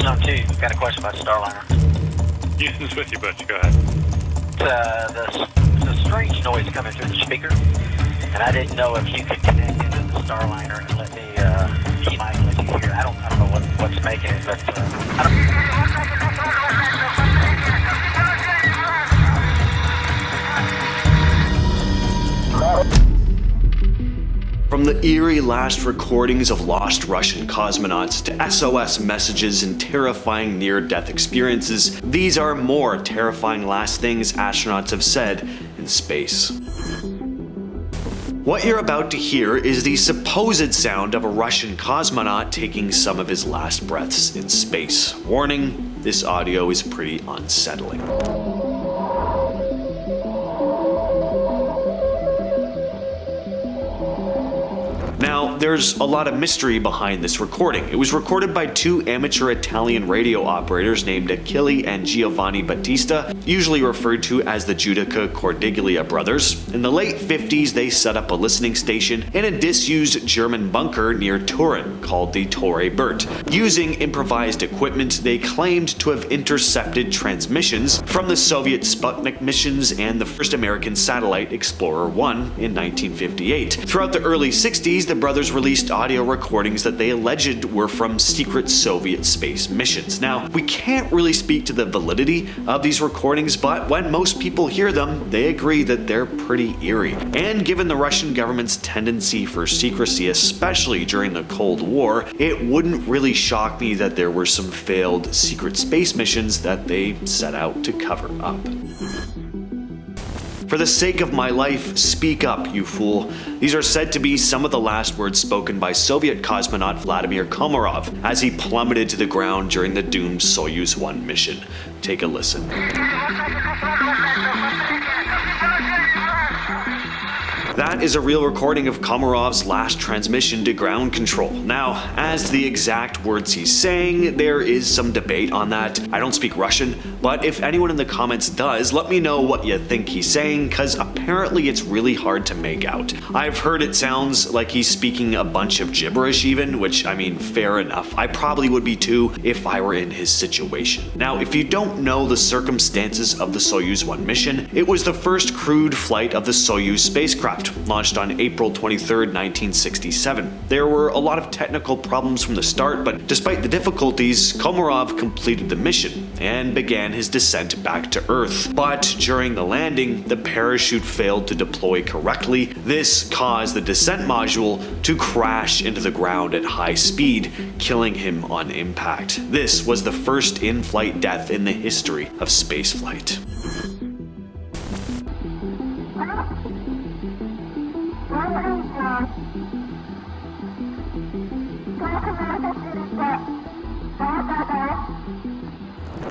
Houston on 2, got a question about Starliner. Houston's with you, Butch. Go ahead. There's a strange noise coming through the speaker, and I didn't know if you could connect into the Starliner and let me let you hear. I don't know what's making it, but I don't. From the eerie last recordings of lost Russian cosmonauts to SOS messages and terrifying near-death experiences, these are more terrifying last things astronauts have said in space. What you're about to hear is the supposed sound of a Russian cosmonaut taking some of his last breaths in space. Warning, this audio is pretty unsettling. Now, there's a lot of mystery behind this recording. It was recorded by two amateur Italian radio operators named Achille and Giovanni Battista, usually referred to as the Giudica Cordiglia brothers. In the late 50s, they set up a listening station in a disused German bunker near Turin called the Torre Bert. Using improvised equipment, they claimed to have intercepted transmissions from the Soviet Sputnik missions and the first American satellite Explorer 1 in 1958. Throughout the early 60s, the brothers released audio recordings that they alleged were from secret Soviet space missions. Now, we can't really speak to the validity of these recordings, but when most people hear them, they agree that they're pretty eerie. And given the Russian government's tendency for secrecy, especially during the Cold War, it wouldn't really shock me that there were some failed secret space missions that they set out to cover up. For the sake of my life, speak up, you fool. These are said to be some of the last words spoken by Soviet cosmonaut Vladimir Komarov as he plummeted to the ground during the doomed Soyuz 1 mission. Take a listen. That is a real recording of Komarov's last transmission to ground control. Now, as to the exact words he's saying, there is some debate on that. I don't speak Russian, but if anyone in the comments does, let me know what you think he's saying, because apparently it's really hard to make out. I've heard it sounds like he's speaking a bunch of gibberish even, which, I mean, fair enough. I probably would be too if I were in his situation. Now, if you don't know the circumstances of the Soyuz 1 mission, it was the first crewed flight of the Soyuz spacecraft, launched on April 23, 1967. There were a lot of technical problems from the start, but despite the difficulties, Komarov completed the mission and began his descent back to Earth. But during the landing, the parachute failed to deploy correctly. This caused the descent module to crash into the ground at high speed, killing him on impact. This was the first in-flight death in the history of spaceflight.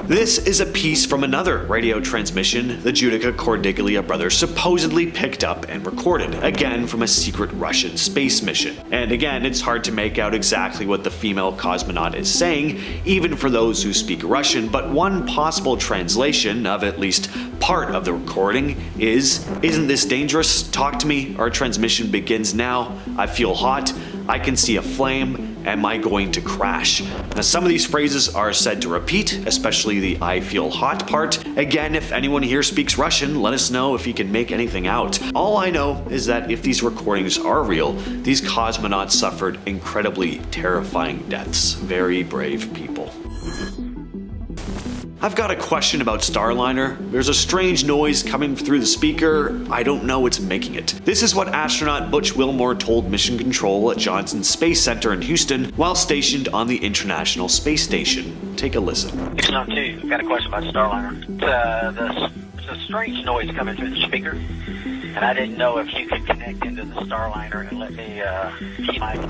This is a piece from another radio transmission the Giudica Cordiglia brothers supposedly picked up and recorded, again from a secret Russian space mission. And again, it's hard to make out exactly what the female cosmonaut is saying, even for those who speak Russian, but one possible translation of at least part of the recording is, "Isn't this dangerous? Talk to me. Our transmission begins now. I feel hot. I can see a flame. Am I going to crash?" Now, some of these phrases are said to repeat, especially the "I feel hot" part. Again, if anyone here speaks Russian, let us know if you can make anything out. All I know is that if these recordings are real, these cosmonauts suffered incredibly terrifying deaths. Very brave people. I've got a question about Starliner. There's a strange noise coming through the speaker. I don't know what's making it. This is what astronaut Butch Wilmore told Mission Control at Johnson Space Center in Houston while stationed on the International Space Station. Take a listen. Houston on 2, got a question about Starliner. There's a strange noise coming through the speaker, and I didn't know if you could connect into the Starliner and let me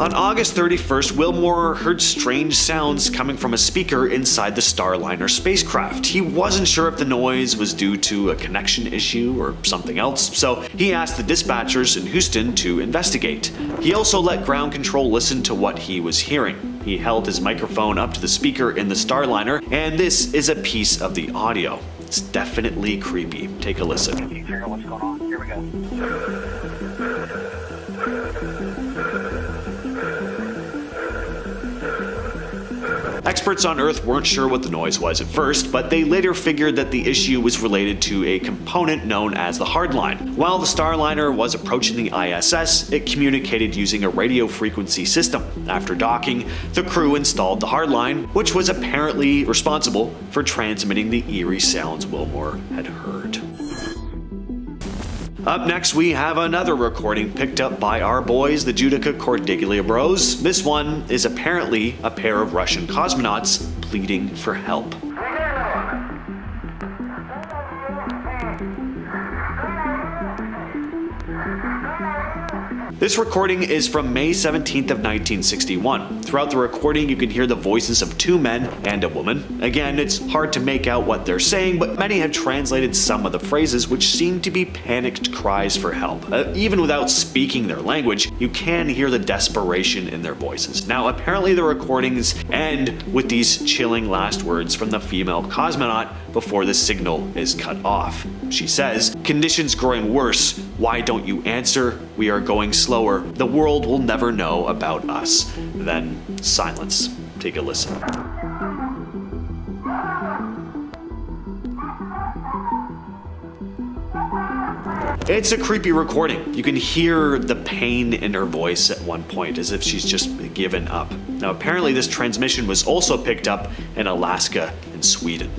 On August 31st, Wilmore heard strange sounds coming from a speaker inside the Starliner spacecraft. He wasn't sure if the noise was due to a connection issue or something else, so he asked the dispatchers in Houston to investigate. He also let ground control listen to what he was hearing. He held his microphone up to the speaker in the Starliner, and this is a piece of the audio. It's definitely creepy. Take a listen. Can you figure out what's going on? Here we go. Experts on Earth weren't sure what the noise was at first, but they later figured that the issue was related to a component known as the hardline. While the Starliner was approaching the ISS, it communicated using a radio frequency system. After docking, the crew installed the hardline, which was apparently responsible for transmitting the eerie sounds Wilmore had heard. Up next, we have another recording picked up by our boys, the Judica Cordiglia Bros. This one is apparently a pair of Russian cosmonauts pleading for help. This recording is from May 17th of 1961. Throughout the recording, you can hear the voices of two men and a woman. Again, it's hard to make out what they're saying, but many have translated some of the phrases, which seem to be panicked cries for help. Even without speaking their language, you can hear the desperation in their voices. Now, apparently the recordings end with these chilling last words from the female cosmonaut before the signal is cut off. She says, "Conditions growing worse. Why don't you answer? We are going slower. The world will never know about us." Then silence. Take a listen. It's a creepy recording. You can hear the pain in her voice at one point, as if she's just given up. Now, apparently this transmission was also picked up in Alaska and Sweden.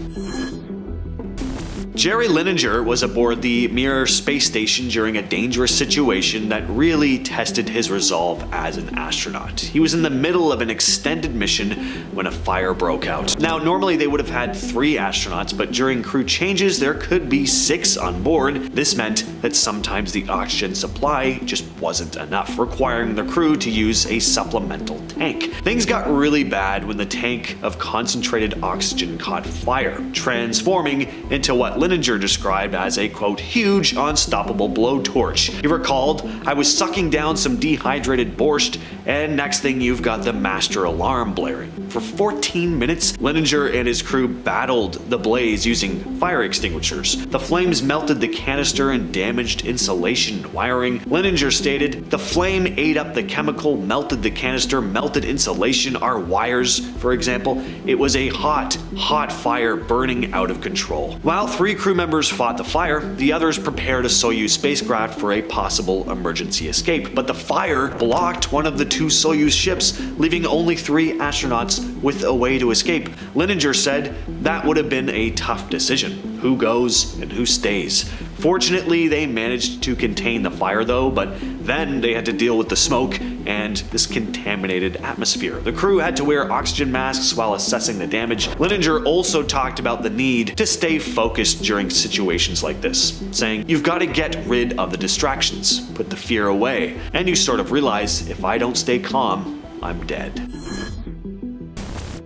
Jerry Linenger was aboard the Mir space station during a dangerous situation that really tested his resolve as an astronaut. He was in the middle of an extended mission when a fire broke out. Now, normally they would have had 3 astronauts, but during crew changes there could be 6 on board. This meant that sometimes the oxygen supply just wasn't enough, requiring the crew to use a supplemental tank. Things got really bad when the tank of concentrated oxygen caught fire, transforming into what Linenger described as a, quote, huge unstoppable blowtorch. He recalled, "I was sucking down some dehydrated borscht, and next thing you've got the master alarm blaring." For 14 minutes, Linenger and his crew battled the blaze using fire extinguishers. The flames melted the canister and damaged insulation wiring. Linenger stated, "The flame ate up the chemical, melted the canister, melted insulation, our wires, for example. It was a hot, hot fire burning out of control." While 3 crew members fought the fire, the others prepared a Soyuz spacecraft for a possible emergency escape. But the fire blocked one of the 2 Soyuz ships, leaving only 3 astronauts with a way to escape. Linenger said that would have been a tough decision. Who goes and who stays? Fortunately, they managed to contain the fire though, but then they had to deal with the smoke and this contaminated atmosphere. The crew had to wear oxygen masks while assessing the damage. Linenger also talked about the need to stay focused during situations like this, saying, "You've got to get rid of the distractions, put the fear away, and you sort of realize, if I don't stay calm, I'm dead."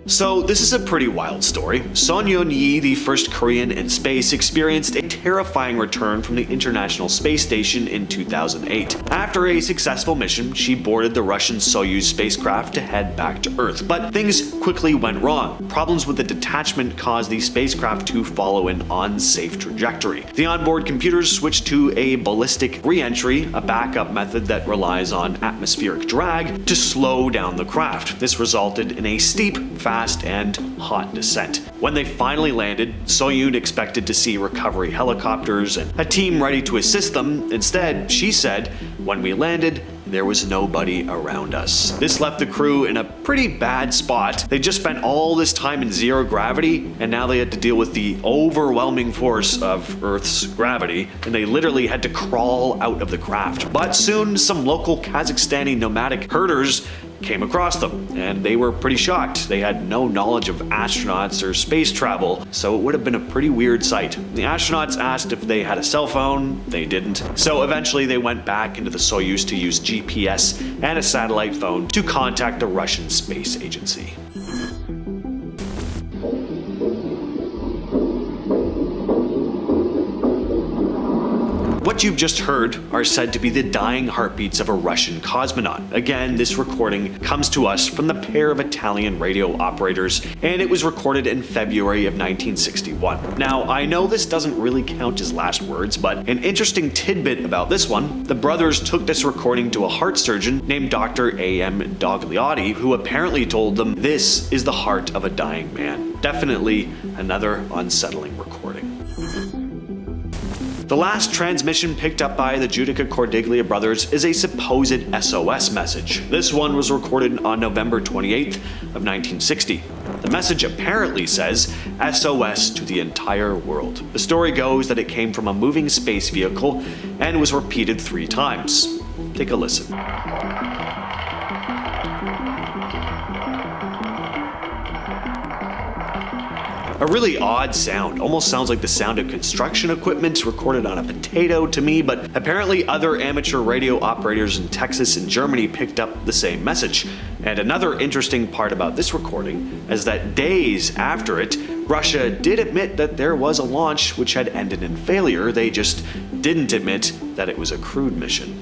So this is a pretty wild story. Son Yeon-yi, the first Korean in space, experienced a terrifying return from the International Space Station in 2008. After a successful mission, she boarded the Russian Soyuz spacecraft to head back to Earth. But things quickly went wrong. Problems with the detachment caused the spacecraft to follow an unsafe trajectory. The onboard computers switched to a ballistic re-entry, a backup method that relies on atmospheric drag, to slow down the craft. This resulted in a steep, fast and hot descent. When they finally landed, Soyun expected to see recovery helicopters and a team ready to assist them. Instead, she said, "When we landed, there was nobody around us." This left the crew in a pretty bad spot. They just spent all this time in zero gravity, and now they had to deal with the overwhelming force of Earth's gravity, and they literally had to crawl out of the craft. But soon, some local Kazakhstani nomadic herders came across them, and they were pretty shocked. They had no knowledge of astronauts or space travel, so it would have been a pretty weird sight. The astronauts asked if they had a cell phone. They didn't. So eventually they went back into the Soyuz to use GPS and a satellite phone to contact the Russian Space Agency. What you've just heard are said to be the dying heartbeats of a Russian cosmonaut. Again, this recording comes to us from the pair of Italian radio operators, and it was recorded in February of 1961. Now, I know this doesn't really count as last words, but an interesting tidbit about this one: the brothers took this recording to a heart surgeon named Dr. A.M. Dogliotti, who apparently told them this is the heart of a dying man. Definitely another unsettling recording. The last transmission picked up by the Giudica Cordiglia brothers is a supposed SOS message. This one was recorded on November 28th of 1960. The message apparently says, "SOS to the entire world." The story goes that it came from a moving space vehicle and was repeated 3 times. Take a listen. A really odd sound, almost sounds like the sound of construction equipment recorded on a potato to me, but apparently other amateur radio operators in Texas and Germany picked up the same message. And another interesting part about this recording is that days after it, Russia did admit that there was a launch which had ended in failure. They just didn't admit that it was a crewed mission.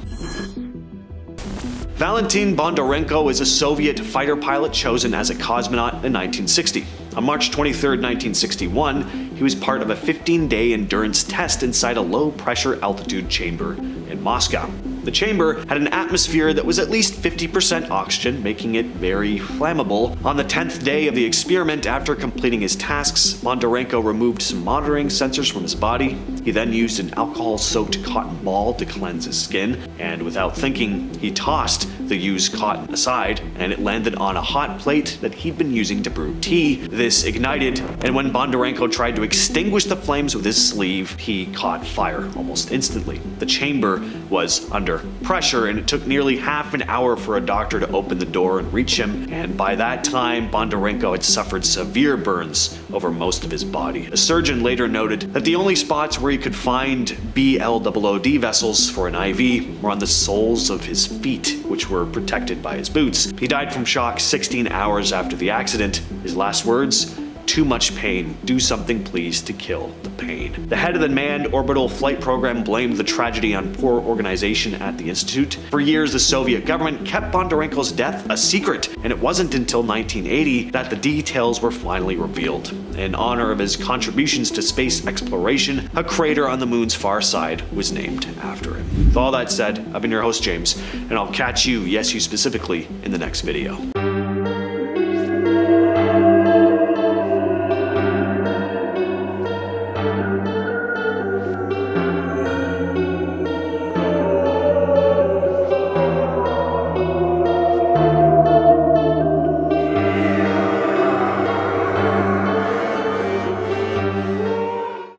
Valentin Bondarenko is a Soviet fighter pilot chosen as a cosmonaut in 1960. On March 23, 1961, he was part of a 15-day endurance test inside a low-pressure altitude chamber in Moscow. The chamber had an atmosphere that was at least 50% oxygen, making it very flammable. On the 10th day of the experiment, after completing his tasks, Bondarenko removed some monitoring sensors from his body. He then used an alcohol-soaked cotton ball to cleanse his skin, and without thinking, he tossed the used cotton aside, and it landed on a hot plate that he'd been using to brew tea. This ignited, and when Bondarenko tried to extinguish the flames with his sleeve, he caught fire almost instantly. The chamber was under pressure, and it took nearly half an hour for a doctor to open the door and reach him, and by that time, Bondarenko had suffered severe burns over most of his body. A surgeon later noted that the only spots where he could find BLOOD vessels for an IV were on the soles of his feet, which were protected by his boots. He died from shock 16 hours after the accident. His last words: "Too much pain. Do something please to kill the pain." The head of the manned orbital flight program blamed the tragedy on poor organization at the institute. For years, the Soviet government kept Bondarenko's death a secret, and it wasn't until 1980 that the details were finally revealed. In honor of his contributions to space exploration, a crater on the moon's far side was named after him. With all that said, I've been your host, James, and I'll catch you, yes you specifically, in the next video.